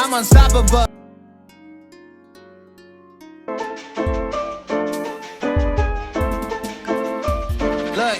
I'm unstoppable. Look,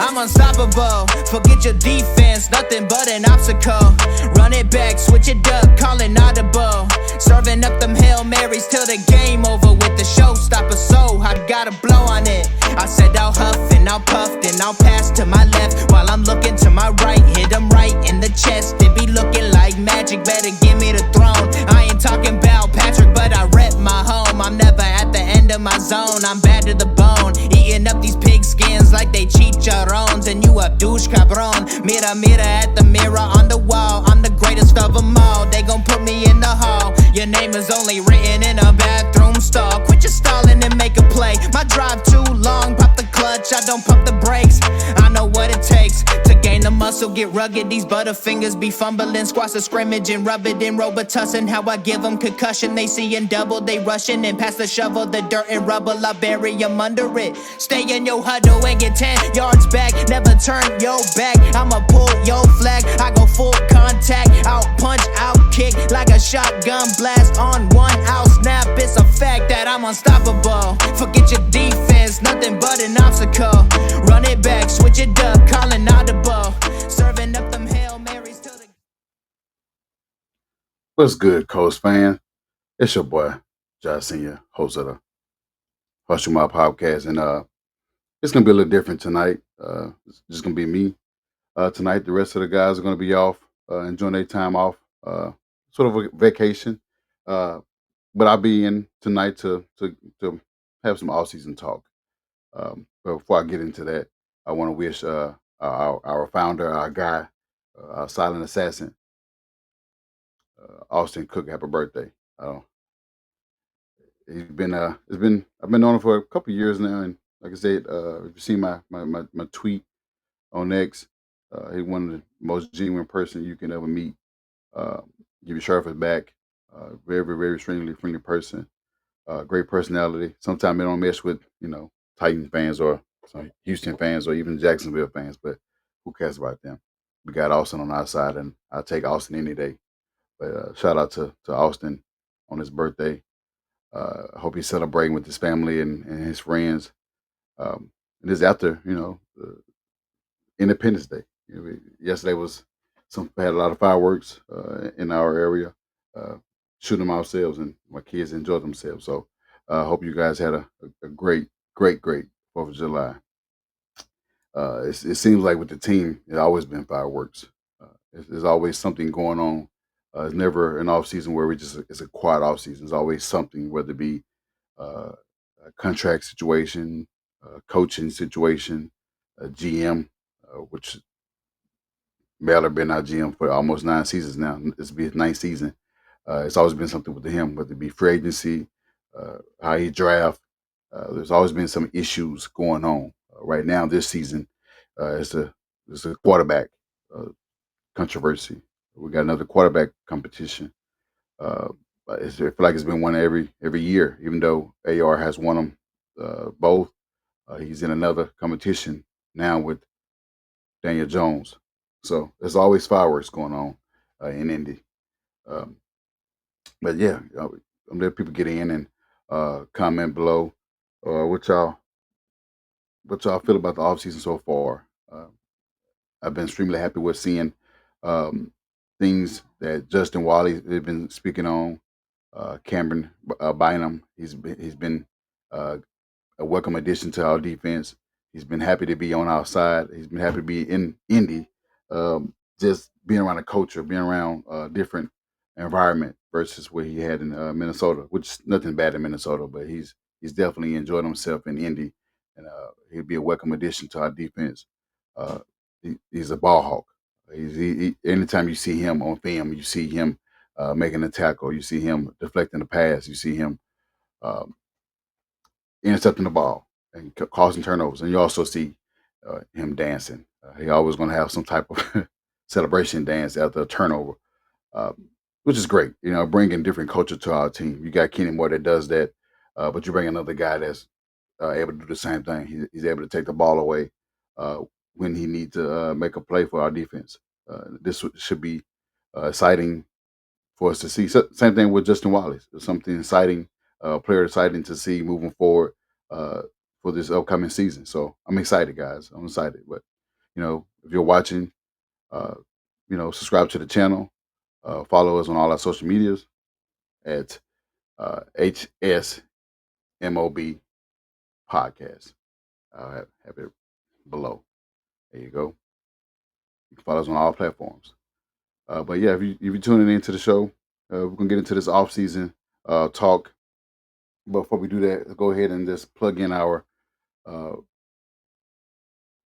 I'm unstoppable. Forget your defense, nothing but an obstacle. Run it back, switch it up, call it audible. Serving up them Hail Marys till the game over with the showstopper. So I gotta blow on it. I said I'll huff and I'll puff, then I'll pass to my left while I'm looking to my right. Hit him right in the chest. It be looking like magic. Better give me the throne. I ain't talking about Patrick, but I rep my home. I'm never at the end of my zone. I'm bad to the bone. Eating up these pig skins like they chicharrones. And you a douche cabron. Mira, mira at the mirror on the wall. I'm the greatest of them all. They gon' put me in the hall. Your name is only written in a bathroom stall. Quit your stalling and make a play. My drive too long, pop the clutch, I don't pump the brakes. I know what it takes to gain the muscle, get rugged. These butterfingers be fumbling, squash the scrimmage and rub it in Robitussin. How I give them concussion, they seeing double, they rushing and pass the shovel, the dirt and rubble, I bury them under it. Stay in your huddle and get 10 yards back, never turn your back. I'ma pull your flag, I go full contact, out punch, out kick like a shotgun blast on one out snap. It's a fact that I'm unstoppable. Forget your defense, nothing but an obstacle. Run it back, switch it up, calling audible. Serving up them Hail Marys till the What's good, Coast fan? It's your boy, Josh Senior, host of the Hush Your Mouth podcast, and it's gonna be a little different tonight. It's just gonna be me tonight. The rest of the guys are gonna be off, enjoying their time off, sort of a vacation. Uh, but I'll be in tonight to have some off season talk. But before I get into that, I want to wish our founder, our guy, our silent assassin, Austin Cook, happy birthday. Uh, he's been it's been I've been knowing him for a couple of years now, and like I said, if you see my tweet on X, he's one of the most genuine person you can ever meet. Uh, give your shirt off his back. Very very friendly person. Great personality. Sometimes they don't mess with Titan fans or some Houston fans or even Jacksonville fans, but who cares about them? We got Austin on our side, and I'll take Austin any day. But shout out to Austin on his birthday. I hope he's celebrating with his family and his friends. And this after, Independence Day. Yesterday was some had a lot of fireworks in our area, uh, shooting them ourselves, and my kids enjoyed themselves. So I hope you guys had a great 4th of July. It seems like with the team, it's always been fireworks. There's always something going on. It's never an off season where it's a quiet off season. It's always something, whether it be a contract situation, a coaching situation, a GM, which Baylor been our GM for almost 9 seasons now. This will be his ninth season. It's always been something with him, whether it be free agency, how he draft. There's always been some issues going on. Right now, this season, it's a quarterback uh, controversy. We got another quarterback competition. But I feel like it's been one every year, even though AR has won them both. He's in another competition now with Daniel Jones. So there's always fireworks going on in Indy. Um, but yeah, I'm letting people get in and comment below uh, what y'all what y'all feel about the offseason so far. I've been extremely happy with seeing um, things that Justin Wally has been speaking on. Cameron Bynum, he's been uh, a welcome addition to our defense. He's been happy to be on our side. He's been happy to be in Indy, just being around a culture, being around a different environment versus what he had in Minnesota. Which is nothing bad in Minnesota, but he's definitely enjoyed himself in Indy, and he'll be a welcome addition to our defense. Uh, he's a ball hawk. Anytime you see him on film, you see him making a tackle, you see him deflecting the pass, you see him um, intercepting the ball and causing turnovers, and you also see him dancing. He always going to have some type of celebration dance after a turnover, uh, which is great. Bringing different culture to our team. You got Kenny Moore that does that, but you bring another guy that's able to do the same thing. He's able to take the ball away uh, when he needs to make a play for our defense. This should be exciting for us to see. So, same thing with Justin Wallace. It's something exciting, player exciting to see moving forward uh, for this upcoming season. So I'm excited, guys. I'm excited. But if you're watching, uh, subscribe to the channel. Follow us on all our social medias at HSMOB Podcast. Have it below. There you go. You can follow us on all platforms. But yeah, if you're tuning into the show, we're gonna get into this off season talk. But before we do that, let's go ahead and just plug in uh,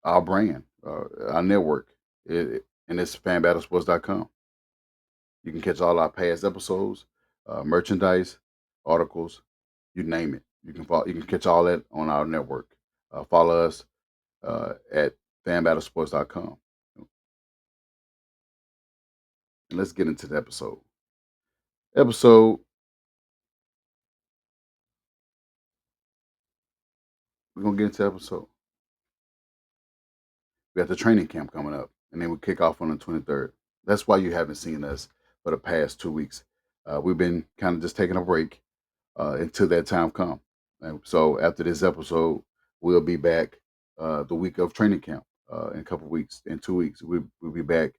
our brand, our network, and it's fanbattlesports.com. You can catch all our past episodes, merchandise, articles, you name it. You can catch all that on our network. Follow us at fanbattlesports.com. And let's get into the episode. Episode, we're gonna get into episode. We got the training camp coming up, and then we kick off on the 23rd. That's why you haven't seen us for the past 2 weeks. We've been kind of just taking a break until that time come. And so after this episode, we'll be back the week of training camp in a couple weeks. In 2 weeks, we'll be back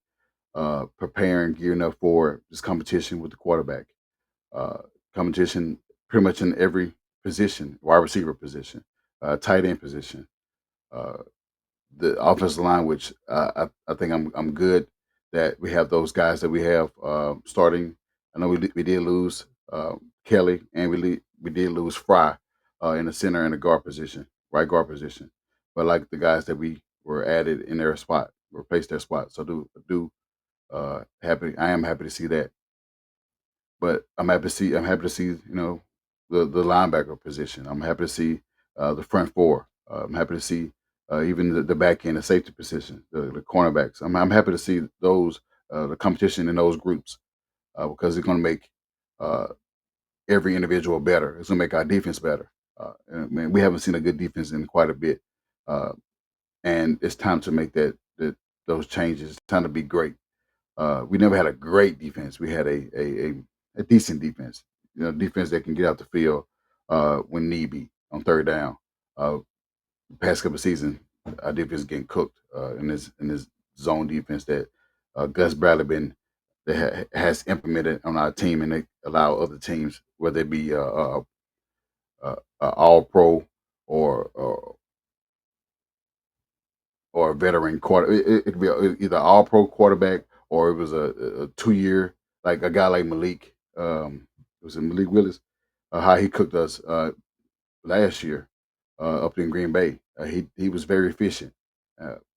preparing, gearing up for this competition with the quarterback. Uh, Competition pretty much in every position, wide receiver position, tight end position, uh, the offensive line, which I think I'm good that we have those guys that we have starting. I know we did lose Kelly, and we did lose Fry in the center and the guard position, right guard position. But like the guys that we were added in their spot, replaced their spot. So I am happy to see that. But I'm happy to see the linebacker position. I'm happy to see the front four. I'm happy to see even the back end, the safety position, the cornerbacks. I'm happy to see those the competition in those groups because it's going to make uh, every individual better. It's going to make our defense better. And, man, we haven't seen a good defense in quite a bit, uh, and it's time to make those changes. It's time to be great. We never had a great defense. We had a decent defense. Defense that can get out the field when need be on third down. Past couple of seasons, our defense is getting cooked in this zone defense that Gus Bradley has implemented on our team, and they allow other teams, whether it be all pro or or a veteran quarter. It could be either all pro quarterback or it was a 2 year, like a guy like Malik. It was Malik Willis. How he cooked us last year up in Green Bay. He was very efficient,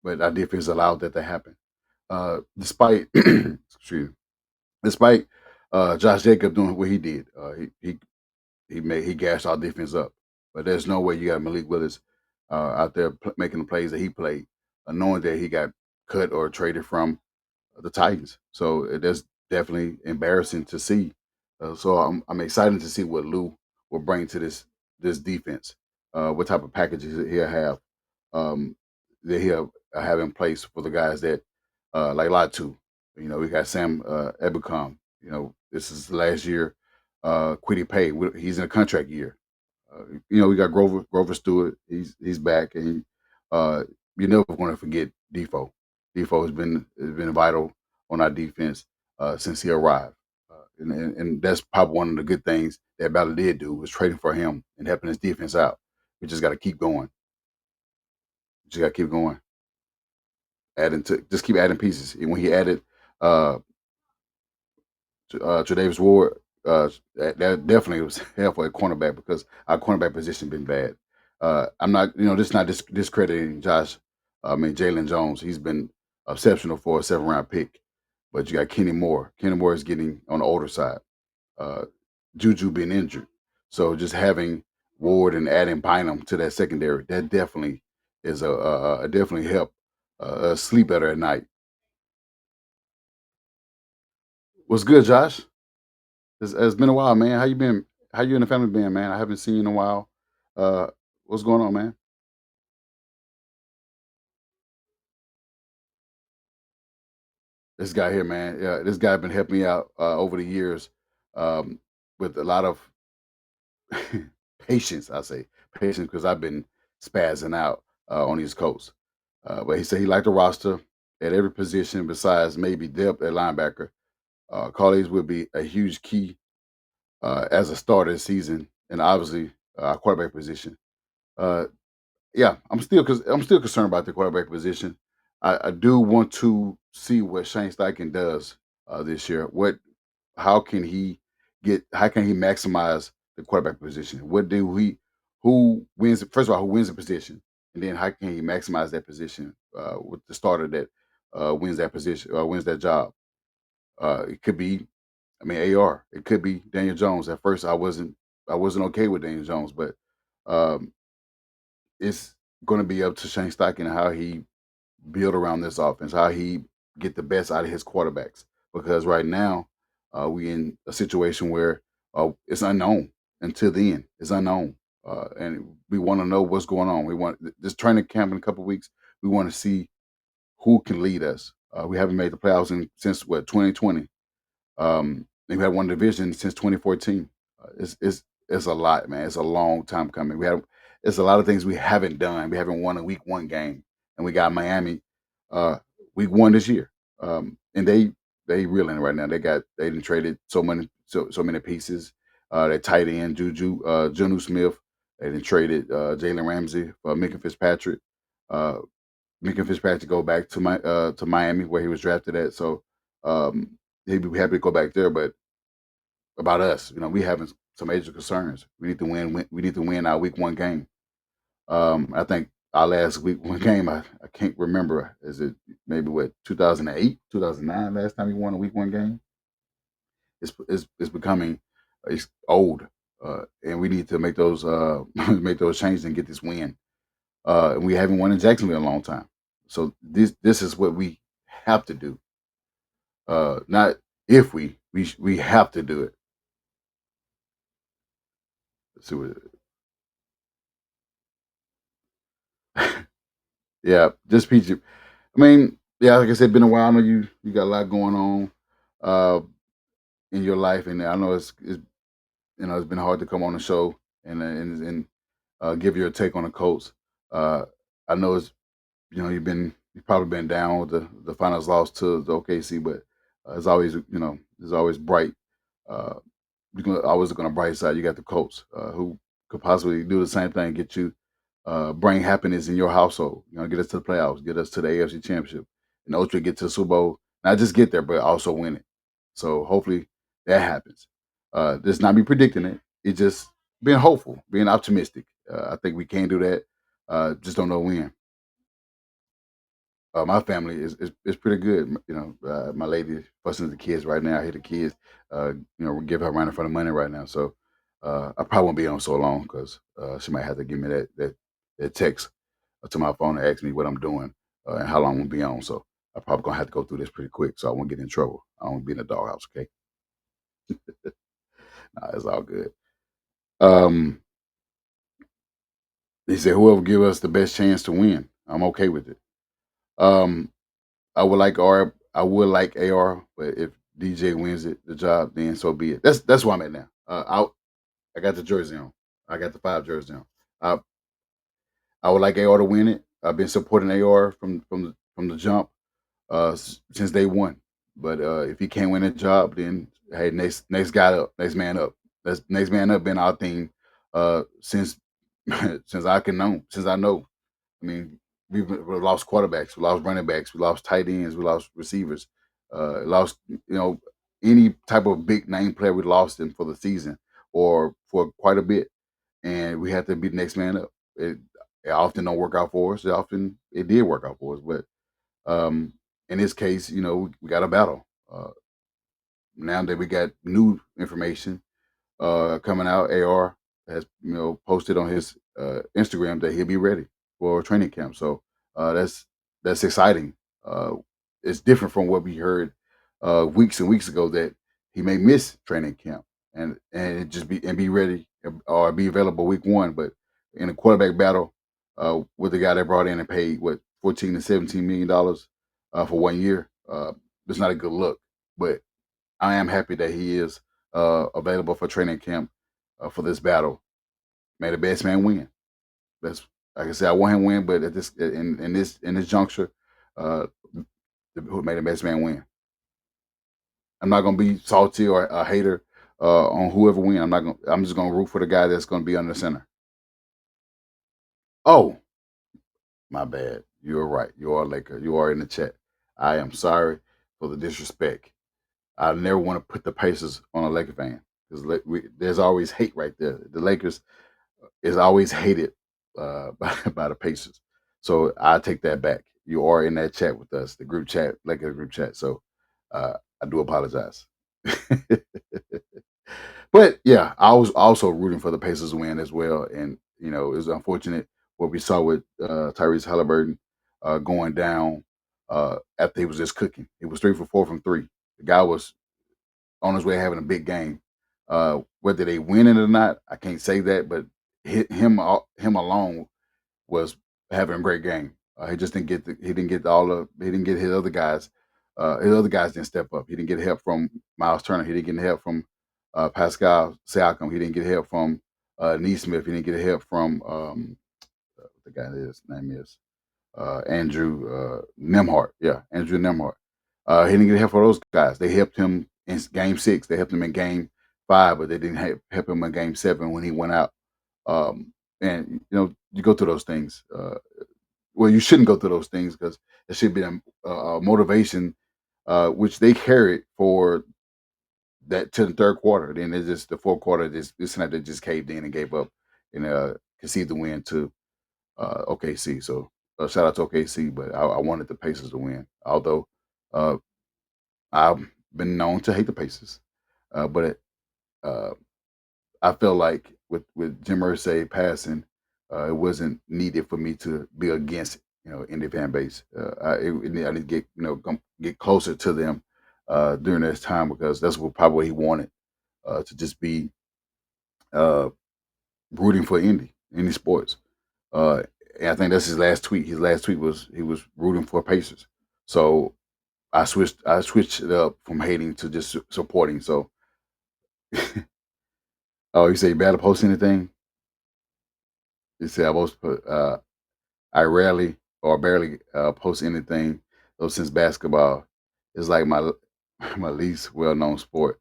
but our defense allowed that to happen. Despite excuse me, despite Josh Jacob doing what he did, he gashed our defense up. But there's no way you got Malik Willis out there making the plays that he played, knowing that he got cut or traded from the Titans. So that's definitely embarrassing to see. So I'm excited to see what Lou will bring to this defense. What type of packages he'll have that he'll have in place for the guys that like Latu. We got Sam Ebicom. This is last year. Quiddy Pay. He's in a contract year. We got Grover Stewart. He's back, and you never want to forget Defoe. Defoe has been vital on our defense since he arrived, and that's probably one of the good things that Ballard did do was trading for him and helping his defense out. We just got to keep going. Just got to keep going, just keep adding pieces. And when he added uh, to Davis Ward, that definitely was helpful at cornerback because our cornerback position been bad. I'm not, this is not discrediting Jalen Jones. He's been exceptional for a 7th-round pick. But you got Kenny Moore. Kenny Moore is getting on the older side. Juju being injured. So just having Ward and adding Bynum to that secondary, that definitely is definitely help us sleep better at night. What's good, Josh? It's been a while, man. How you been? How you and the family been, man? I haven't seen you in a while. Uh, what's going on, man? This guy here, man. Yeah, this guy been helping me out over the years um, with a lot of patience. I say patience because I've been spazzing out on these coats. But he said he liked the roster at every position besides maybe depth at linebacker. Carles would be a huge key as a starter this season, and obviously quarterback position. Uh, yeah, I'm still concerned about the quarterback position. I do want to see what Shane Steichen does this year. How can he how can he maximize the quarterback position? Who wins? First of all, who wins the position, and then how can he maximize that position with the starter that wins that position, wins that job? It could be, I mean, AR. It could be Daniel Jones. At first, I wasn't okay with Daniel Jones, but um, it's going to be up to Shane Steichen how he build around this offense, how he get the best out of his quarterbacks. Because right now, we in a situation where it's unknown until then. It's unknown, and we want to know what's going on. We want this training camp in a couple weeks. We want to see who can lead us. We haven't made the playoffs since what 2020. They've had one division since 2014. It's a lot, man. It's a long time coming. It's a lot of things we haven't done. We haven't won a week one game, and we got Miami week one this year. And they reeling right now. They done traded so many pieces. Their tight end Junu Smith. They done traded Jalen Ramsey for Minka Fitzpatrick. Uh, Minka Fitzpatrick go back to Miami where he was drafted at. So he'd be happy to go back there. But about us, we having some major concerns. We need to we need to win our week one game. I think our last week one game, I can't remember. Is it maybe what 2008, 2009? Last time we won a week one game. It's becoming it's old, and we need to make those make those changes and get this win. And we haven't won in Jacksonville in a long time. So this is what we have to do. Not if we have to do it. Let's see what. Yeah, just peachy. I mean, yeah, like I said, been a while. I know you got a lot going on uh, in your life, and I know it's been hard to come on the show and give your take on the Colts. Uh, I know you've probably been down with the finals loss to the OKC, but it's always it's always bright. Uh, always look on the bright side. You got the Colts, who could possibly do the same thing, get you bring happiness in your household. Get us to the playoffs, get us to the AFC Championship, and ultimately get to the Super Bowl. Not just get there, but also win it. So hopefully that happens. Just not be predicting it. It's just being hopeful, being optimistic. I think we can do that. Just don't know when. My family is pretty good. My lady fussing at the kids right now. I hear the kids. We give her running for the money right now. So I probably won't be on so long because she might have to give me that text to my phone and ask me what I'm doing and how long I'm gonna be on. So I'm probably gonna have to go through this pretty quick so I won't get in trouble. I won't be in the doghouse. Okay, nah, it's all good. Um, he said whoever give us the best chance to win, I'm okay with it. Um, I would like AR, but if DJ wins the job, then so be it. That's where I'm at now. I got the jersey on. I got the 5 jersey on. I I would like AR to win it. I've been supporting AR from the jump since day one. But if he can't win a job, then hey, next guy up, next man up. That's next man up been our theme since since I know. I mean, we lost quarterbacks, we lost running backs, we lost tight ends, we lost receivers, lost any type of big name player we lost him for the season or for quite a bit, and we had to be the next man up. It often don't work out for us. It did work out for us, but um, in this case, we got a battle. Now that we got new information coming out, AR has posted on his Instagram that he'll be ready for training camp. So that's exciting. It's different from what we heard weeks and weeks ago that he may miss training camp and be ready or be available week one. But in a quarterback battle with the guy that brought in and paid what $14 to $17 million for 1 year, it's not a good look. But I am happy that he is available for training camp for this battle. May the best man win. That's like I said, I want him to win, but at this in this juncture, uh, who made the best man win. I'm not gonna be salty or a hater on whoever win. I'm just gonna root for the guy that's gonna be under center. Oh, my bad. You are right. You are a Laker. You are in the chat. I am sorry for the disrespect. I never want to put the Pacers on a Laker fan because there's always hate right there. The Lakers is always hated by the Pacers. So I take that back. You are in that chat with us, the group chat, Laker group chat. So I do apologize. But yeah, I was also rooting for the Pacers to win as well. And, you know, it was unfortunate what we saw with Tyrese Halliburton going down after he was just cooking. He was 3 for 4 from 3. The guy was on his way having a big game. Whether they win it or not, I can't say that, but him alone was having a great game. He just didn't get he didn't get his other guys. His other guys didn't step up. He didn't get help from Miles Turner. He didn't get help from Pascal Siakam. He didn't get help from Neesmith. He didn't get help from what the guy his name is Andrew Nemhart. Yeah, Andrew Nemhart. He didn't get help for those guys. They helped him in Game 6. They helped him in Game 5, but they didn't help him in Game 7 when he went out. And you know, you go through those things. Well, you shouldn't go through those things because it should be a motivation, which they carried for that to the third quarter. Then it's just the fourth quarter. This night they just caved in and gave up and conceded the win to OKC. So shout out to OKC, but I wanted the Pacers to win. Although uh, I've been known to hate the Pacers, but I felt like with Jim Irsay passing, it wasn't needed for me to be against Indy fan base. I need to get get closer to them during this time because that's probably what he wanted to just be uh, rooting for Indy sports. And I think that's his last tweet. His last tweet was he was rooting for Pacers. So I switched it up from hating to just supporting. So oh, you say you better post anything? You say I post I rarely or barely post anything. Though since basketball is like my my least well known sport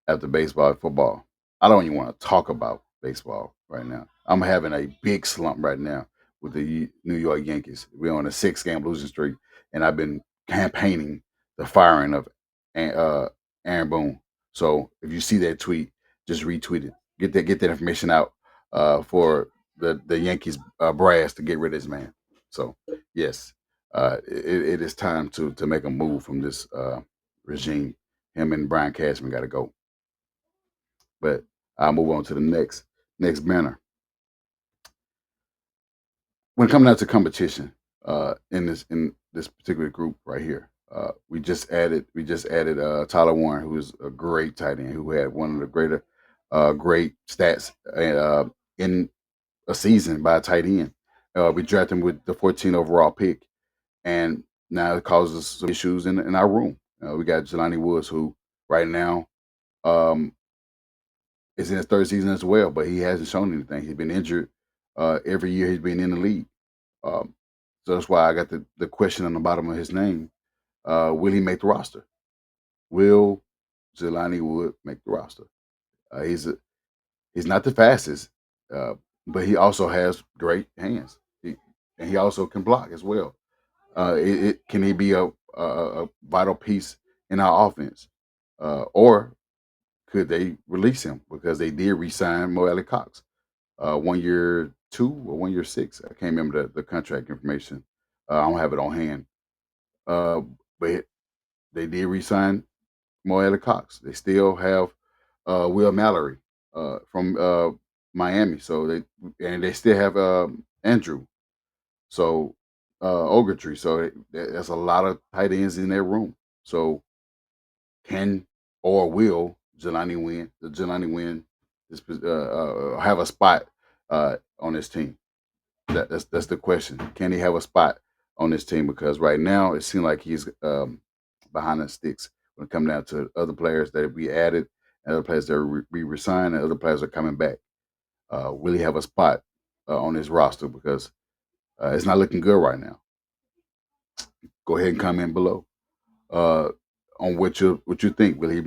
after baseball and football. I don't even want to talk about baseball right now. I'm having a big slump right now with the New York Yankees. We're on a 6-game losing streak, and I've been campaigning the firing of Aaron Boone. So if you see that tweet, just retweet it. Get that information out for the Yankees brass to get rid of this man. So yes, it is time to make a move from this regime. Him and Brian Cashman got to go. But I'll move on to the next banner. When coming out to competition in this particular group right here, we just added Tyler Warren, who is a great tight end, who had one of the great stats in a season by a tight end. We drafted him with the 14 overall pick, and now it causes some issues in our room. We got Jelani Woods, who right now is in his third season as well, but he hasn't shown anything. He's been injured every year he's been in the league. So that's why I got the question on the bottom of his name. Will he make the roster? Will Jelani Wood make the roster? He's not the fastest, but he also has great hands. And he also can block as well. Can he be a vital piece in our offense? Or could they release him because they did re-sign Mo Alley-Cox, 1 year 2 or 1 year 6. I can't remember the contract information. I don't have it on hand. But they did re-sign Mo Alley-Cox. They still have Will Mallory from Miami. So they still have Andrew. So Ogletree. So there's a lot of tight ends in their room. So can or will Jelani win have a spot on this team? That's the question. Can he have a spot on this team? Because right now it seems like he's behind the sticks when it comes down to other players that we added, and other players that we resigned, and other players are coming back. Will he have a spot on his roster because it's not looking good right now? Go ahead and comment below uh, on what you think. Will he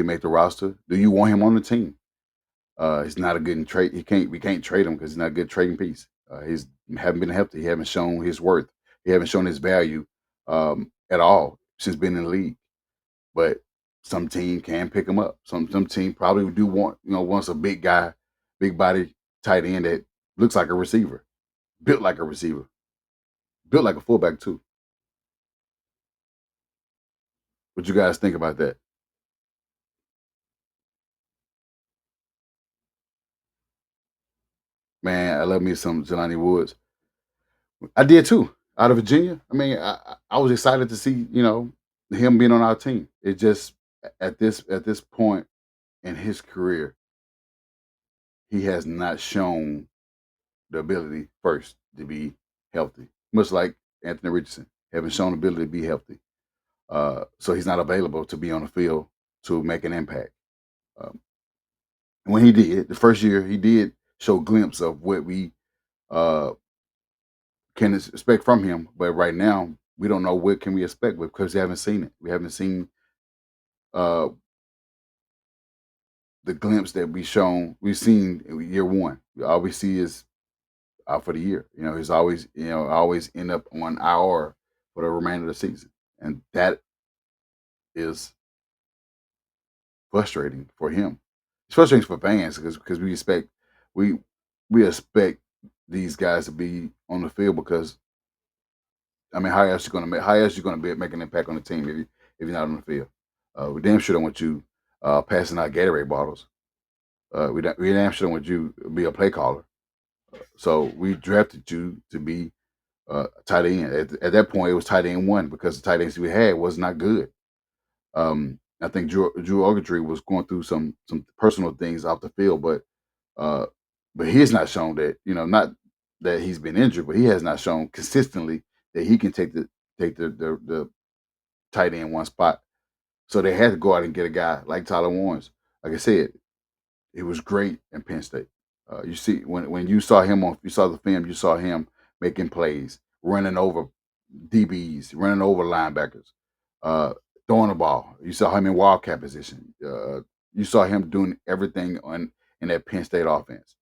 make the roster? Do you want him on the team? He's not a good in trade. We can't trade him because he's not a good trading piece. He's haven't been healthy. He haven't shown his worth. He haven't shown his value at all since being in the league. But some team can pick him up. Some team probably do wants a big guy, big body tight end that looks like a receiver, built like a receiver, built like a fullback too. What you guys think about that? Man, I love me some Jelani Woods. I did too. Out of Virginia. I mean, I was excited to see, him being on our team. It just at this point in his career, he has not shown the ability first to be healthy. Much like Anthony Richardson, haven't shown the ability to be healthy. So he's not available to be on the field to make an impact. Um, when he did, the first year, he did show a glimpse of what we uh, can expect from him. But right now, we don't know what can we expect because we haven't seen it. We haven't seen uh, the glimpse that we've seen in year one. All we see is out for the year. He's always end up on IR for the remainder of the season, and that is frustrating for him. It's frustrating for fans because we we expect these guys to be on the field because I mean, how else you gonna make an impact on the team if you're not on the field? We damn sure don't want you passing out Gatorade bottles. We damn sure don't want you be a play caller. So we drafted you to be tight end. At that point, it was tight end one because the tight ends we had was not good. I think Drew Ogletree was going through some personal things off the field, uh, but he has not shown that not that he's been injured, but he has not shown consistently that he can take the tight end one spot. So they had to go out and get a guy like Tyler Warrens. Like I said, he was great in Penn State. You see, when you saw the film, you saw him making plays, running over DBs, running over linebackers, uh, throwing the ball. You saw him in wildcat position. You saw him doing everything in that Penn State offense.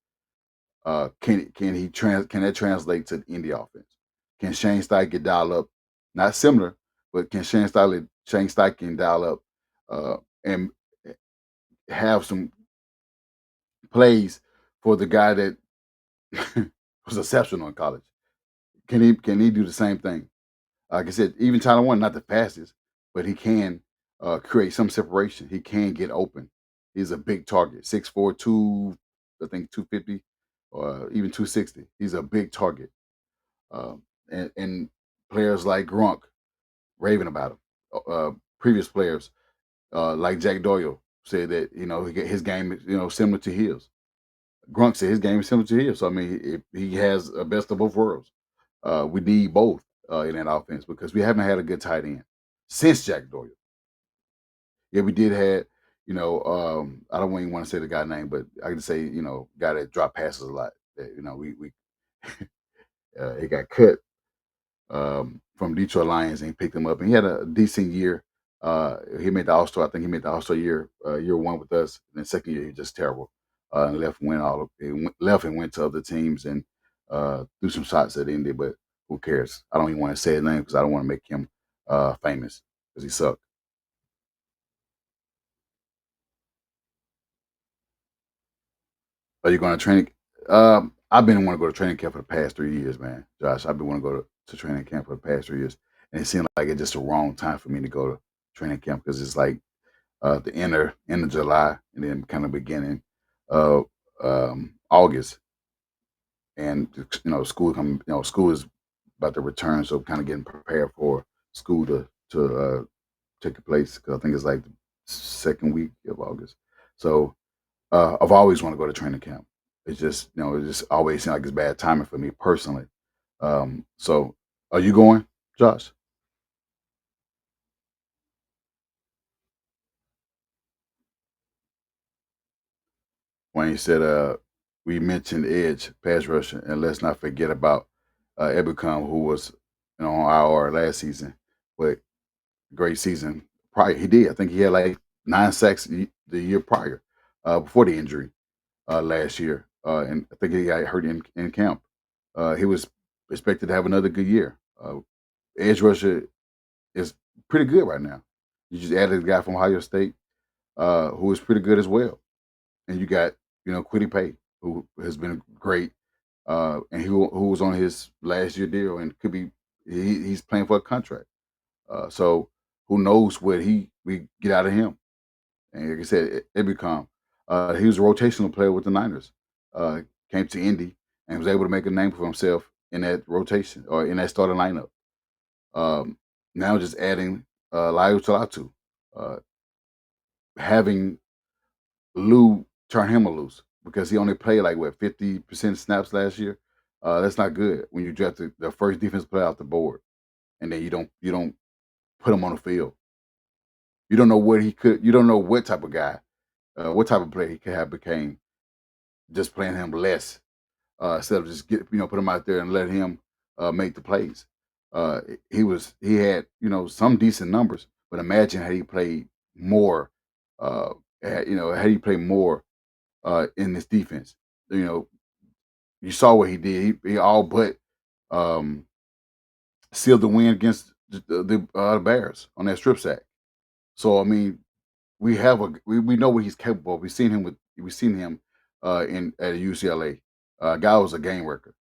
Can that translate to the Indy offense? Can Shane Steichen dial up? Not similar, but can Shane Steichen dial up and have some plays for the guy that was exceptional in college? Can he do the same thing? Like I said, even Tyler Warren, not the fastest, but he can create some separation. He can get open. He's a big target, 6'4", I think 250 or even 260. He's a big target. And players like Gronk raving about him. Previous players like Jack Doyle said that his game is similar to his. Gronk said his game is similar to his. So I mean, if he has a best of both worlds. We need both in that offense because we haven't had a good tight end since Jack Doyle. Yeah, we did have, I don't even want to say the guy name, but I can say, guy that dropped passes a lot. That, we he got cut from Detroit Lions and he picked him up and he had a decent year. He made the All Star. I think he made the All Star year one with us. And then second year, he was just terrible. And left and went to other teams and threw some shots at Indy. But who cares? I don't even want to say his name because I don't want to make him famous because he sucked. Are you going to training? I've been wanting to go to training camp for the past 3 years, man. Josh, I've been wanting to go to training camp for the past 3 years, and it seemed like it's just the wrong time for me to go to training camp because it's like the end of July and then kind of beginning of August, and school is about to return, so kind of getting prepared for school to take place because I think it's like the second week of August. So I've always wanted to go to training camp. It's just it just always seemed like it's bad timing for me personally. So are you going, Josh? when he said, we mentioned edge pass rusher, and let's not forget about Ebicom, who was on IR last season, but great season prior. He did. I think he had like 9 sacks the year prior, before the injury last year, and I think he got hurt in camp. He was expected to have another good year. Edge rusher is pretty good right now. You just added a guy from Ohio State, who is pretty good as well, and you got Quiddy Pay, who has been great, and who was on his last year deal and could be he's playing for a contract. So who knows what we get out of him? And like I said, Ebicom, he was a rotational player with the Niners. Came to Indy and was able to make a name for himself in that rotation or in that starting lineup. Um, Now just adding Laiu Talatu, uh, having Lou turn him loose because he only played like what 50% snaps last year. That's not good when you draft the first defensive player off the board and then you don't put him on the field. You don't know what he could. You don't know what type of guy, what type of player he could have became just playing him less instead of just put him out there and let him make the plays. He had some decent numbers, but imagine had he played more. Had he played more in this defense. You know, you saw what he did. He all but um, sealed the win against the Bears on that strip sack. So I mean, we know what he's capable of. We've seen him in at UCLA. Guy was a game worker.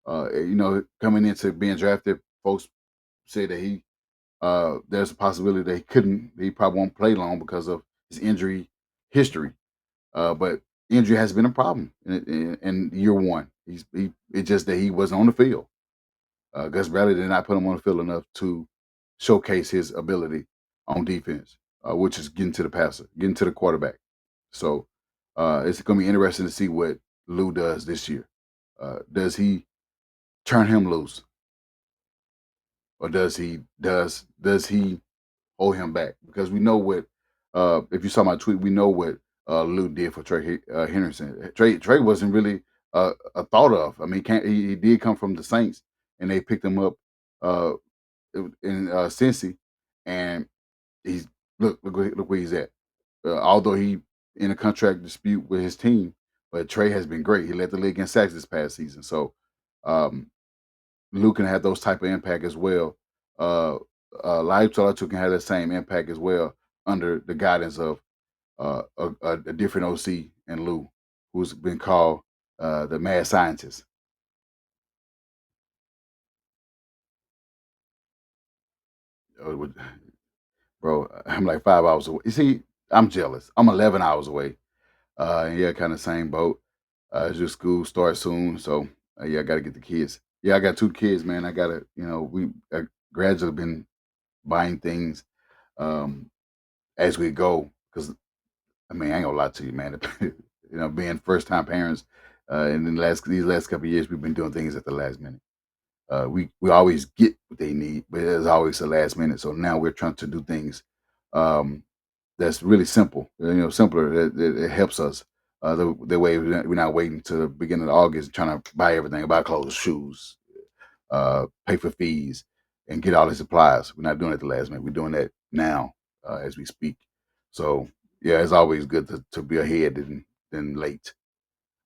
Coming into being drafted, folks say that there's a possibility that he probably won't play long because of his injury history. But injury has been a problem in year one. It's just that he wasn't on the field. Gus Bradley did not put him on the field enough to showcase his ability on defense, which is getting to the passer, getting to the quarterback. So it's going to be interesting to see what Lou does this year. Does he turn him loose, or does he hold him back? Because we know what if you saw my tweet, we know what Lou did for Trey Henderson. Trey wasn't really a thought of. I mean, he did come from the Saints, and they picked him up uh, in Cincy, and he's look where he's at. Although he in a contract dispute with his team, but Trey has been great. He led the league in sacks this past season, so um, Lou can have those type of impact as well. Uh, Live Two can have that same impact as well under the guidance of a different OC and Lou, who's been called the mad scientist. With- Bro, I'm like 5 hours away. You see, I'm jealous. I'm 11 hours away. And yeah, kind of same boat. It's just school starts soon, so yeah, I got to get the kids. Yeah, I got 2 kids, man. I gotta, we gradually been buying things um, as we go because I mean, I ain't gonna lie to you, man. Being first time parents, and in these last couple of years, we've been doing things at the last minute. We always get what they need, but it's always the last minute. So now we're trying to do things um, that's really simple. Simpler. It helps us. The way we're not waiting to the beginning of August trying to buy everything, buy clothes, shoes, pay for fees, and get all the supplies. We're not doing it at the last minute. We're doing that now as we speak. So yeah, it's always good to be ahead than late.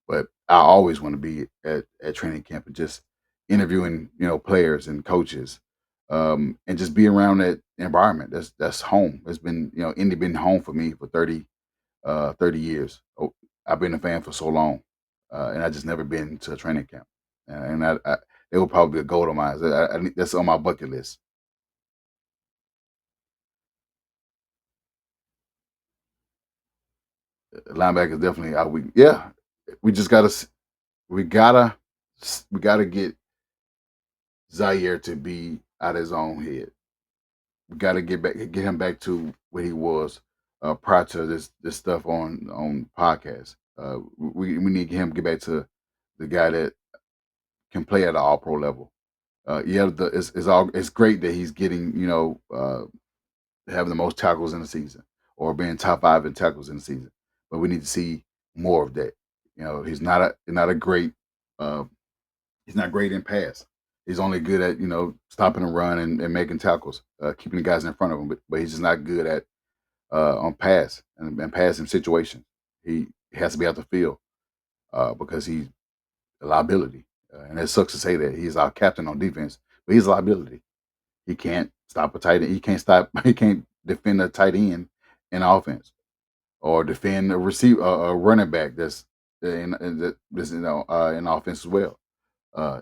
But I always want to be at training camp and just interviewing, players and coaches, and just be around that environment. That's home. It's been, Indy been home for me for 30 years. Oh, I've been a fan for so long, and I just never been to a training camp. And it will probably be a goal of mine. That's on my bucket list. Linebackers definitely out. Yeah, we just we gotta we gotta get Zaire to be out of his own head. We gotta get him back to where he was prior to this stuff on podcast. We need him to get back to the guy that can play at an all pro level. Yeah, it's great that he's getting having the most tackles in the season or being top 5 in tackles in the season, but we need to see more of that. He's not a great uh, he's not great in pass. He's only good at stopping a run and making tackles, keeping the guys in front of him. But he's just not good at on pass and passing situations. He has to be out the field because he's a liability. And it sucks to say that he's our captain on defense, but he's a liability. He can't stop a tight end. He can't stop. He can't defend a tight end in offense or defend a running back that's in offense as well. Uh,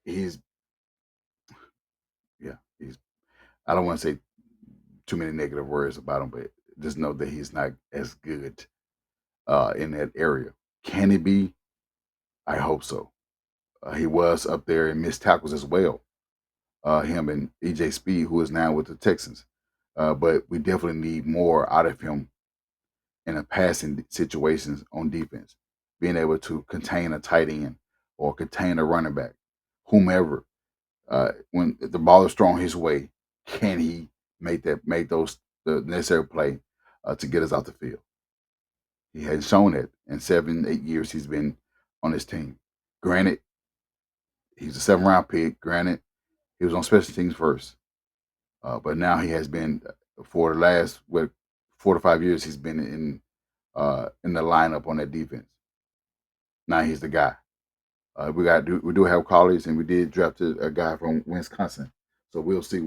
he's yeah. He's I don't want to say too many negative words about him, but just know that he's not as good in that area. Can he be? I hope so. He was up there in missed tackles as well. Him and EJ Speed, who is now with the Texans. But we definitely need more out of him in a passing situations on defense, being able to contain a tight end or contain a running back, whomever. When the ball is thrown his way, can he make those the necessary play to get us out the field? He hadn't shown it in 7, 8 years he's been on this team. Granted, he's a 7th round pick. Granted, he was on special teams first, but now he has been for the last 4 to 5 years. He's been in the lineup on that defense. Now he's the guy. We do have colleagues, and we did draft a guy from Wisconsin. So we'll see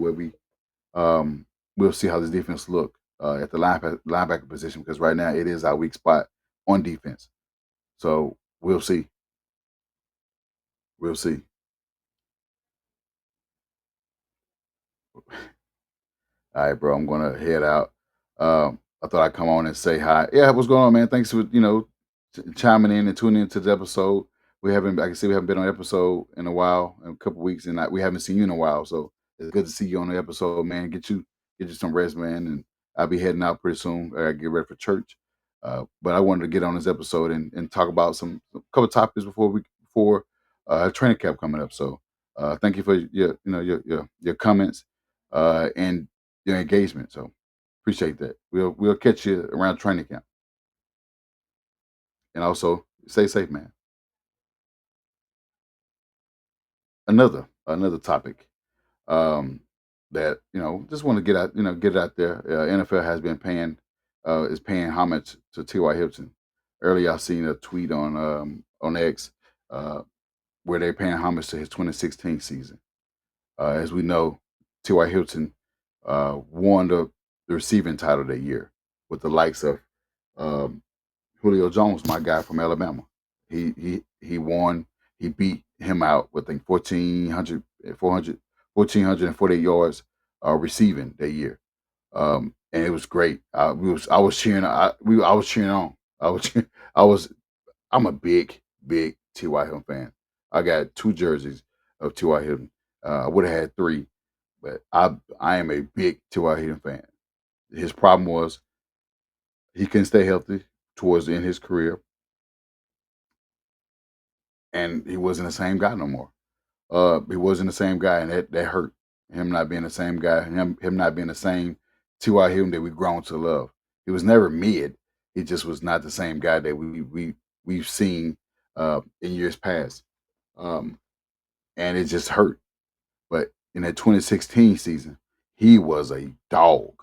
um, we'll see how this defense look at the linebacker position because right now it is our weak spot on defense. So we'll see. We'll see. All right, bro. I'm gonna head out. I thought I'd come on and say hi. Yeah, what's going on, man? Thanks for chiming in and tuning into the episode. I can see we haven't been on an episode in a while, in a couple weeks, and we haven't seen you in a while. So it's good to see you on the episode, man. Get you some rest, man. And I'll be heading out pretty soon. I gotta get ready for church. But I wanted to get on this episode and talk about a couple topics before training camp coming up. So thank you for your comments and your engagement. So appreciate that. We'll catch you around training camp. And also stay safe, man. Another topic um, that just want to get it out there. NFL has been paying is paying homage to T.Y. Hilton. Earlier, I seen a tweet on X uh, where they're paying homage to his 2016 season. As we know, T.Y. Hilton won the receiving title that year with the likes of um, Julio Jones, my guy from Alabama. He won. He beat him out with, I think, 1,448 yards receiving that year. And it was great. I was cheering. I was cheering on. I was. I was. I'm a big T.Y. Hilton fan. I got 2 jerseys of T.Y. Hilton. I would have had 3, but I am a big T.Y. Hilton fan. His problem was he couldn't stay healthy towards the end of his career, and he wasn't the same guy no more. He wasn't the same guy, and that hurt. Him not being the same guy, him not being the same T.Y. Hilton that we've grown to love. He was never mid. He just was not the same guy that we've seen in years past, um, and it just hurt. But in that 2016 season, he was a dog.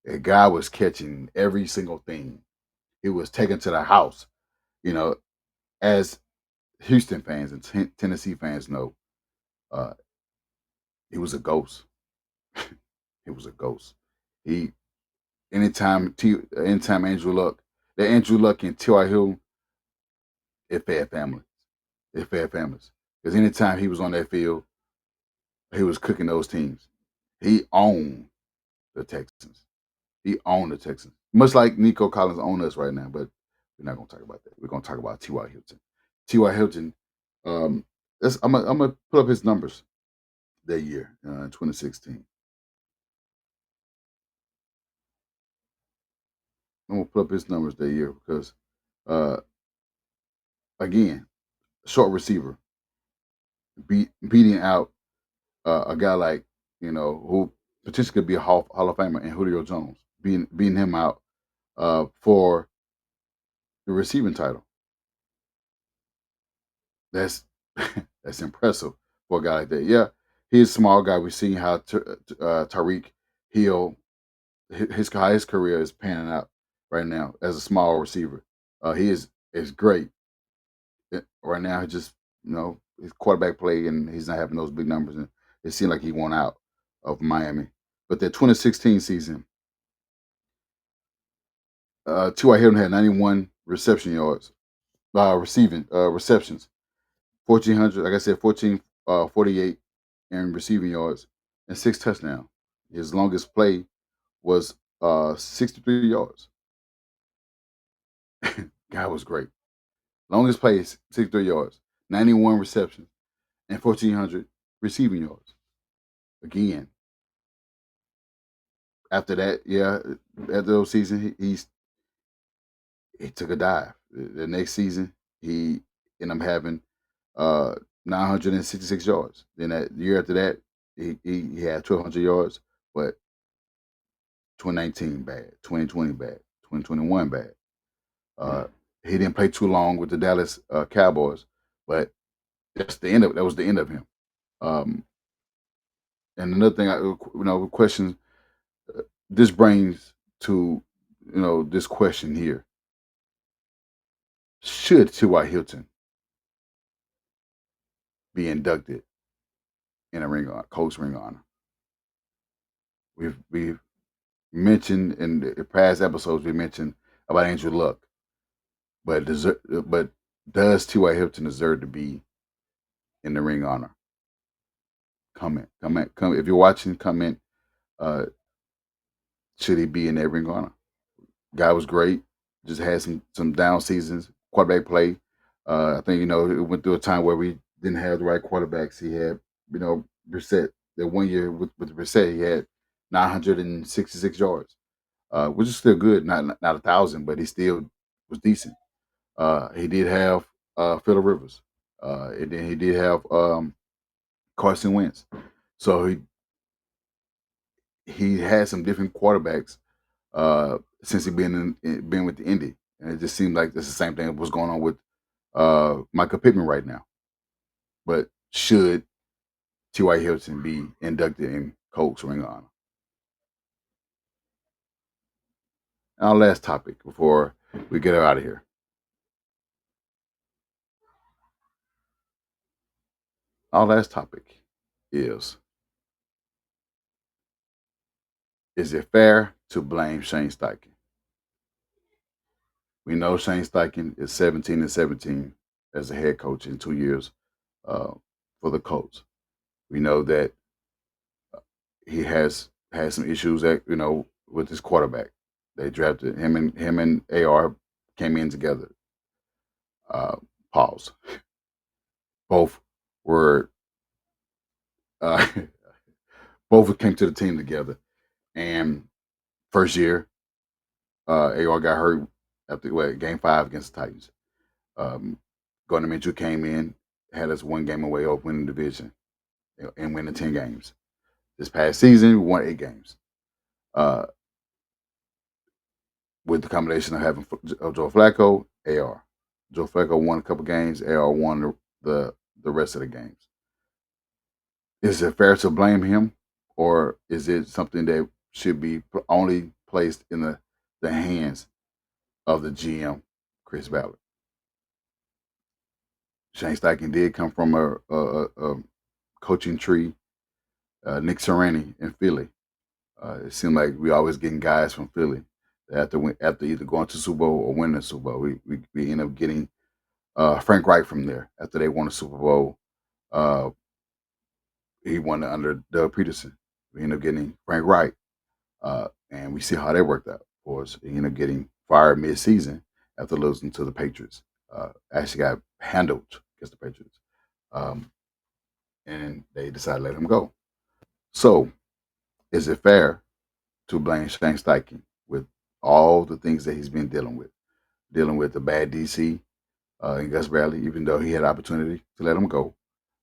That guy was catching every single thing. He was taken to the house. You know, as Houston fans and Tennessee fans know, uh, he was a ghost. He was a ghost. He anytime Andrew Luck and T.Y. Hill, it fed families. It fed families. Because anytime he was on that field, he was cooking those teams. He owned the Texans. He owned the Texans. Much like Nico Collins own us right now, but we're not gonna talk about that. We're gonna talk about T.Y. Hilton. T.Y. Hilton, um, I'm gonna put up his numbers that year, in 2016. I'm gonna put up his numbers that year because uh, again, short receiver beating out a guy like who potentially could be a Hall of Famer and Julio Jones, beating him out for the receiving title. That's that's impressive for a guy like that. Yeah, he's a small guy. We've seen how Tariq Hill how his career is panning out right now as a small receiver. He is great. Right now. He just his quarterback play and he's not having those big numbers, and it seemed like he won out of Miami. But that 2016 season, T.Y. Hilton had 91 reception yards, receiving receptions, 1,400. Like I said, 48 in receiving yards and 6 touchdowns. His longest play was 63 yards. Guy was great. Longest play is 63 yards, 91 receptions, and 1,400 receiving yards. Again, after that, yeah, after those season, he took a dive. The next season, he ended up having 966 yards. Then that year after that, he had 1,200 yards, but 2019 bad, 2020 bad, 2021 bad. He didn't play too long with the Dallas Cowboys, but that was the end of him. Um, and another thing, question this brings to this question here: should T.Y. Hilton be inducted in a Coach Ring of Honor? We've mentioned in the past episodes we mentioned about Andrew Luck, but does T.Y. Hilton deserve to be in the Ring of Honor? Comment. If you're watching, comment. Should he be in that Ring of Honor? Guy was great. Just had some down seasons. Quarterback play. I think it went through a time where we didn't have the right quarterbacks. He had Brissett. That 1 year with Brissett, he had 966 yards, which is still good. Not 1,000, but he still was decent. He did have Phillip Rivers, and then he did have Carson Wentz. So he had some different quarterbacks since he been with the Indy, and it just seemed like it's the same thing that was going on with Michael Pittman right now. But should T.Y. Hilton be inducted in Colts Ring of Honor? Our last topic before we get out of here. Our last topic is it fair to blame Shane Steichen? We know Shane Steichen is 17-17 as a head coach in 2 years for the Colts. We know that he has had some issues with his quarterback. They drafted him and AR came in together. Pause. Both were uh, both came to the team together, and first year AR got hurt after game 5 against the Titans. Gardner Minshew came in, had us 1 game away of winning the division and winning 10 games. This past season, we won 8 games. With the combination of having Joe Flacco, AR. Joe Flacco won a couple games, AR won the rest of the games. Is it fair to blame him, or is it something that should be only placed in the hands of the GM, Chris Ballard? Shane Steichen did come from a coaching tree, Nick Sirianni in Philly. It seemed like we always getting guys from Philly after either going to Super Bowl or winning the Super Bowl. We end up getting Frank Reich from there after they won the Super Bowl. He won under Doug Peterson. We ended up getting Frank Reich, and we see how that worked out for us. He ended up getting fired mid-season after losing to the Patriots. Actually got handled against the Patriots, and they decided to let him go. So, is it fair to blame Shane Steichen with all the things that he's been dealing with the bad DC and Gus Bradley, even though he had opportunity to let him go,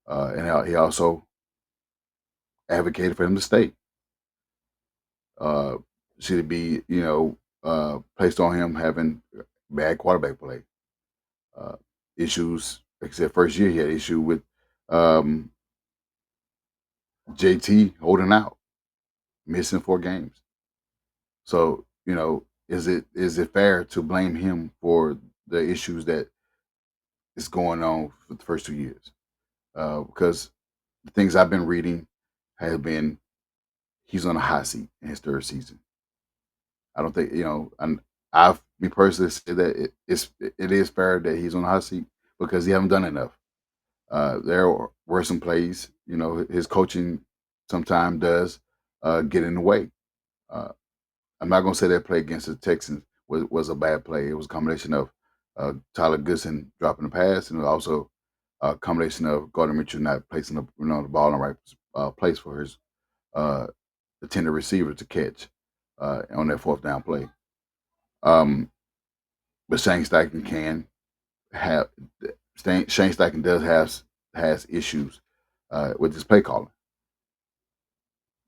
and he also advocated for him to stay. Should it be placed on him having bad quarterback play, issues like I said, first year he had issue with um, JT holding out, missing 4 games. So is it fair to blame him for the issues that is going on for the first 2 years? Because the things I've been reading have been he's on a hot seat in his third season. I don't think and I've me personally said that it is fair that he's on the hot seat because he haven't done enough. There were some plays, his coaching sometimes does get in the way. Uh, I'm not gonna say that play against the Texans was a bad play. It was a combination of Tyler Goodson dropping the pass and also a combination of Gardner Mitchell not placing the ball in the right place for his uh, intended receiver to catch on that fourth down play. Um, but Shane Steichen can have Shane Steichen does has issues with his play calling.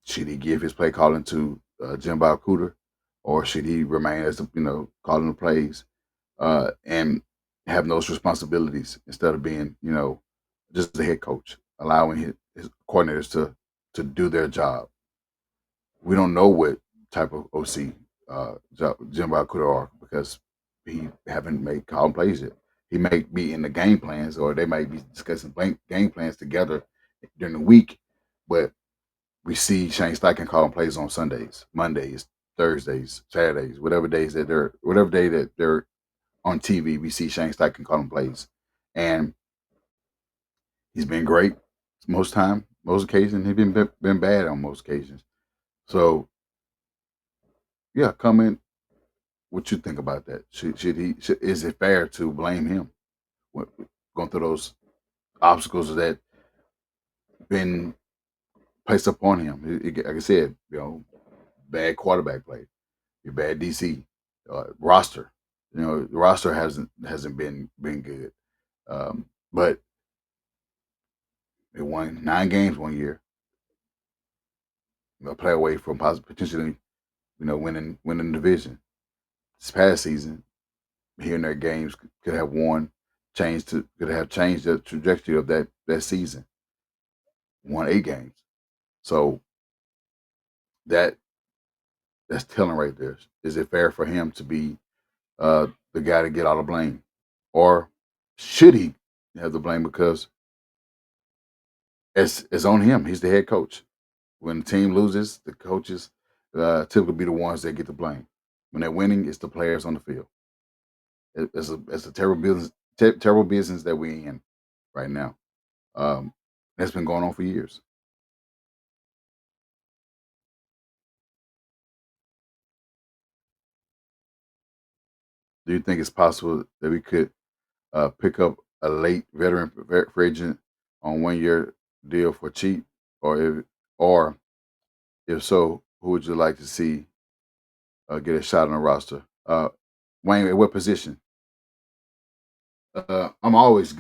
Should he give his play calling to Jim Bob Cooter, or should he remain as calling the plays and having those responsibilities instead of being just the head coach, allowing his coordinators to do their job? We don't know what type of OC Jim Bob Cooter are because he haven't made calling plays yet. He may be in the game plans, or they might be discussing game plans together during the week, but we see Shane Steichen calling plays on Sundays, Mondays, Thursdays, Saturdays, whatever day that they're on TV, we see Shane Steichen calling plays, and he's been great most occasions. He's been bad on most occasions. So yeah, comment what you think about that. Is it fair to blame him when going through those obstacles that been placed upon him? Like I said, bad quarterback play, your bad DC roster. The roster hasn't been good. But they won 9 games one year. Play away from potentially, winning the division. This past season, here and there games could have could have changed the trajectory of that season. Won 8 games. So that that's telling right there. Is it fair for him to be the guy to get all the blame, or should he have the blame because it's on him? He's the head coach. When the team loses, the coaches typically be the ones that get the blame. When they're winning, it's the players on the field. It's a terrible business, terrible business that we're in right now. Um, that's been going on for years. Do you think it's possible that we could pick up a late veteran free agent on 1 year deal for cheap, or if so, who would you like to see get a shot on the roster? Wayne, at what position? I'm always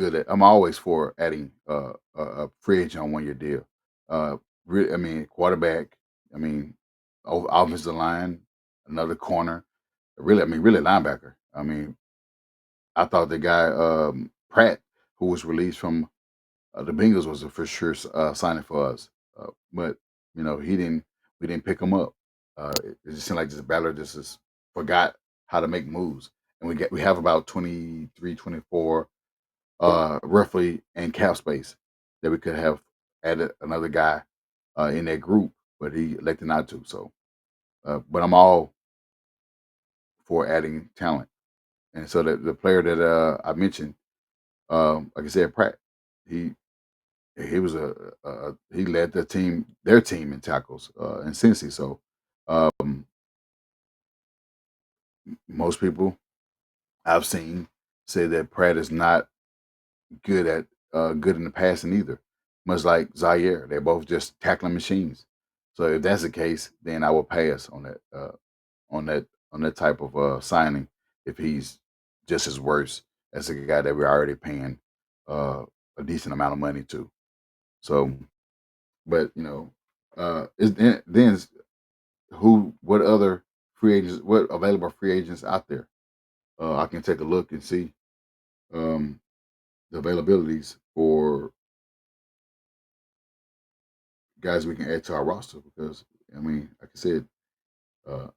for adding a free agent on 1 year deal. I mean, quarterback. I mean, offensive line, another corner. Really linebacker. I mean, I thought the guy Pratt, who was released from the Bengals, was a for sure signing for us. But he didn't. We didn't pick him up. It just seemed like this Baller just forgot how to make moves, and we have about 23, 24 roughly in cap space that we could have added another guy in that group, but he elected not to. So, but I'm all for adding talent, and so the player that I mentioned, like I said, Pratt, he he was he led their team in tackles in Cincy. So, um, most people I've seen say that Pratt is not good in the passing either. Much like Zaire, they're both just tackling machines. So if that's the case, then I will pass on that on that type of signing if he's just as worse as the guy that we're already paying a decent amount of money to. So, but then what other free agents, what available free agents out there? I can take a look and see. Um, the availabilities for guys we can add to our roster because I mean, like I said, uh,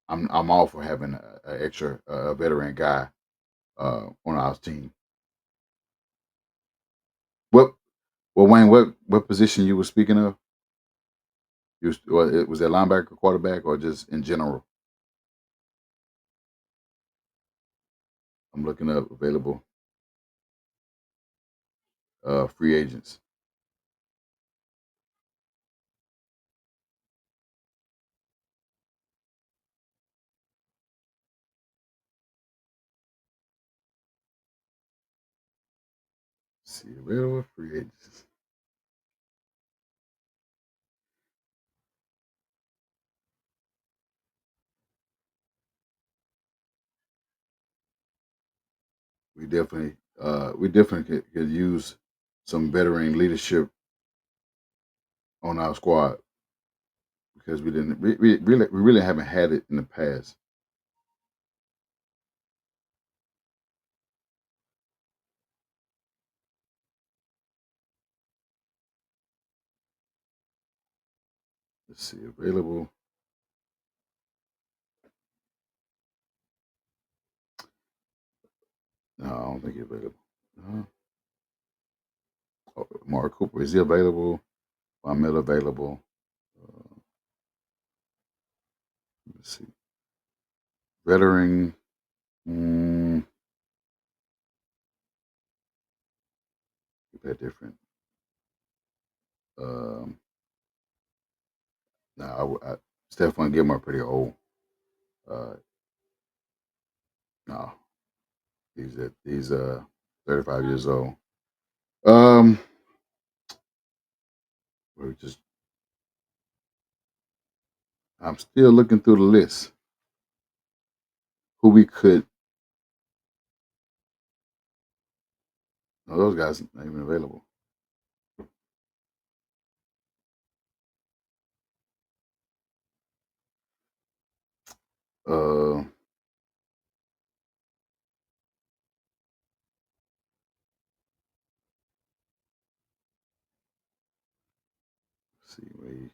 I'm all for having a extra veteran guy on our team. What well Wayne, what position you were speaking of? Was that linebacker, quarterback, or just in general? I'm looking up available free agents. Let's see available free agents. We definitely could use some veteran leadership on our squad because we really haven't had it in the past. Let's see available. No, I don't think he's available. Uh, Mark Cooper, is he available? Von Miller available? Uh, let's see. Veteran. Mm, keep that different. Um, no, Stephon Gilmore pretty old. Uh, no, he's 35 years old. Um, we just I'm still looking through the list who we could. No, those guys not even available. Let's see, wait,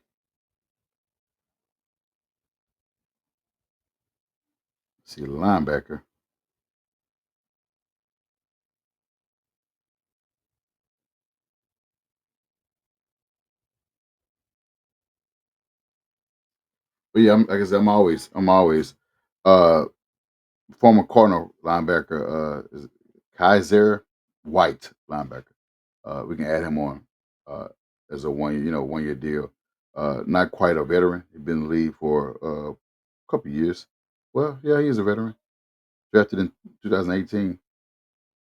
see the linebacker. But yeah, like I said, I'm always uh former Cardinal linebacker is Kaiser White linebacker. We can add him on uh as a 1 year deal. Not quite a veteran. He's been in the league for a couple years. Well, yeah, he's a veteran. Drafted in 2018.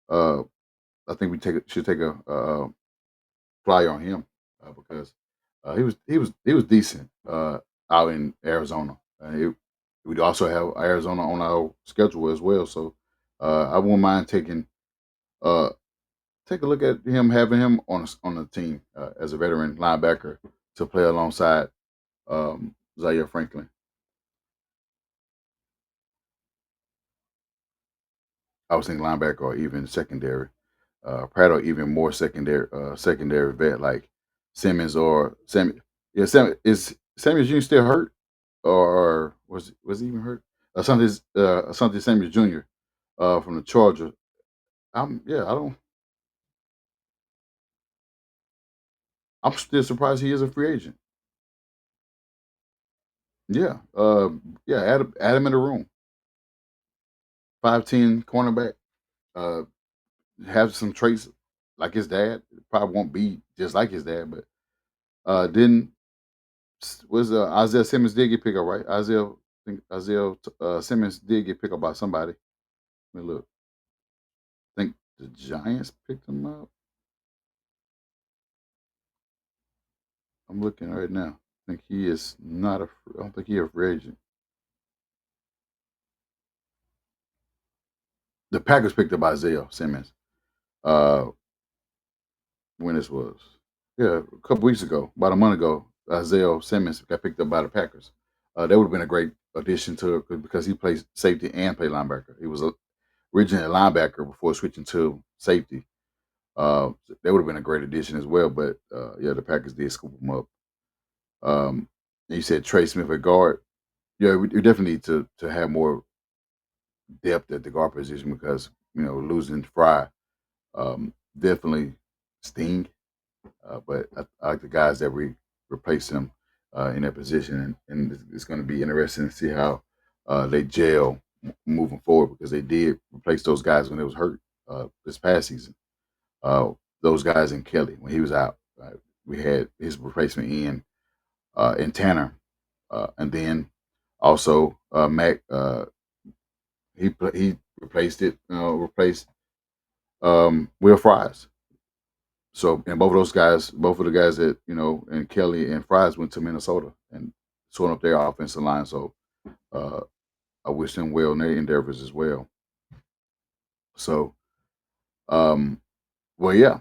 Uh, I think should take a flyer on him because he was decent out in Arizona. We also have Arizona on our schedule as well, so I wouldn't mind uh, take a look at him, having him on the team as a veteran linebacker to play alongside Zaire Franklin. I was thinking linebacker or even secondary. Pratt or even more secondary vet like Simmons or Sam. Yeah, Sam is Samuel Jr. still hurt, or was he even hurt? Something Samuel Jr. From the Chargers. Yeah, I don't. I'm still surprised he is a free agent. Yeah, yeah. Add him in the room. 5'10" cornerback. Uh, have some traits like his dad. Probably won't be just like his dad, but didn't was Isaiah Simmons did get picked up, right? Isaiah Simmons did get picked up by somebody. Let me look. I think the Giants picked him up. I'm looking right now. I think he is not a. I don't think he a free agent. The Packers picked up Isaiah Simmons. Uh, when this was, yeah, a couple weeks ago, about a month ago, Isaiah Simmons got picked up by the Packers. That would have been a greit addition to it because he plays safety and play linebacker. He was originally a linebacker before switching to safety. That would have been a great addition as well. But yeah, the Packers did scoop him up. And you said Trey Smith at guard. Yeah, we definitely need to have more depth at the guard position because losing Fry definitely sting. But I like the guys that replace him in that position, and it's going to be interesting to see how they gel moving forward because they did replace those guys when they was hurt this past season. Those guys in Kelly when he was out, we had his replacement in Tanner, and then also Mac. He replaced Will Fries. So, and both of the guys that and Kelly and Fries went to Minnesota and sorted up their offensive line. So, uh, I wish them well in their endeavors as well. So, well, yeah,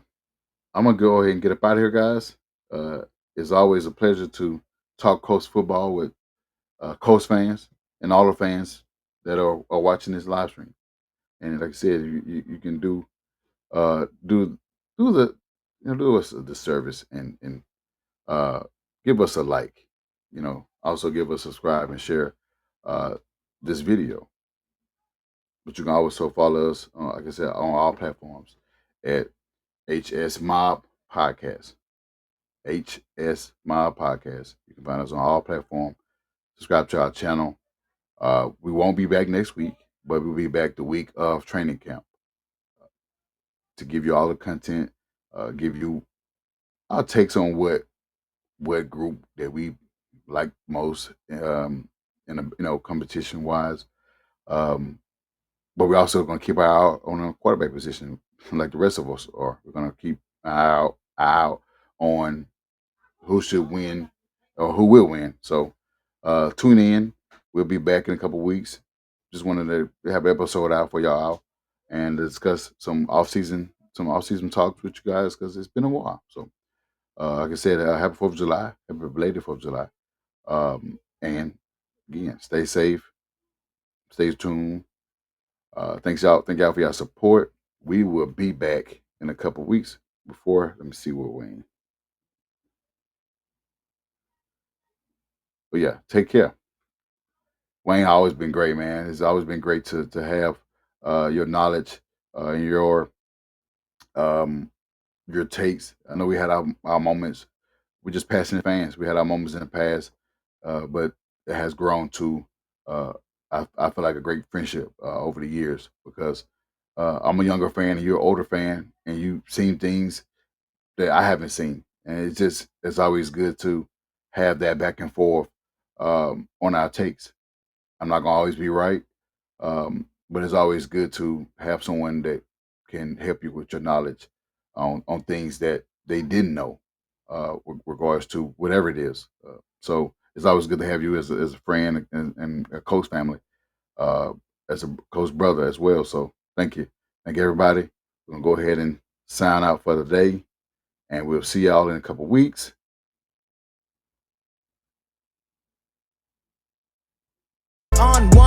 I'm gonna go ahead and get up out of here, guys. Uh, it's always a pleasure to talk Coast football with Coast fans and all the fans that are watching this live stream. And like I said, you can do the do us the service and uh, give us a like. Also give us a subscribe and share uh, this video. But you can also follow us, like I said, on all platforms at HS Mob Podcast. HS Mob Podcast. You can find us on all platforms. Subscribe to our channel. We won't be back next week, but we'll be back the week of training camp to give you all the content, give you our takes on what group that we like most in competition wise. Um, but we're also going to keep our eye on a quarterback position, like the rest of us are. We're going to keep eye out on who should win or who will win. So tune in. We'll be back in a couple weeks. Just wanted to have an episode out for y'all and discuss some off-season talks with you guys because it's been a while. So like I said, happy 4th of July. Happy belated 4th of July. And again, stay safe. Stay tuned. Thank y'all for your support. We will be back in a couple weeks. Let me see what Wayne. But yeah, take care. Wayne always been great, man. It's always been great to have your knowledge and your takes. I know we had our moments. We're just passionate fans. We had our moments in the past, but it has grown to I feel like a great friendship over the years because I'm a younger fan and you're an older fan and you've seen things that I haven't seen, and it's always good to have that back and forth on our takes. I'm not gonna always be right, but it's always good to have someone that can help you with your knowledge on things that they didn't know, with regards to whatever it is. So it's always good to have you as a friend and a Coach family, uh, as a Coach brother as well. So thank you everybody. We're gonna go ahead and sign out for the day, and we'll see y'all in a couple weeks. On one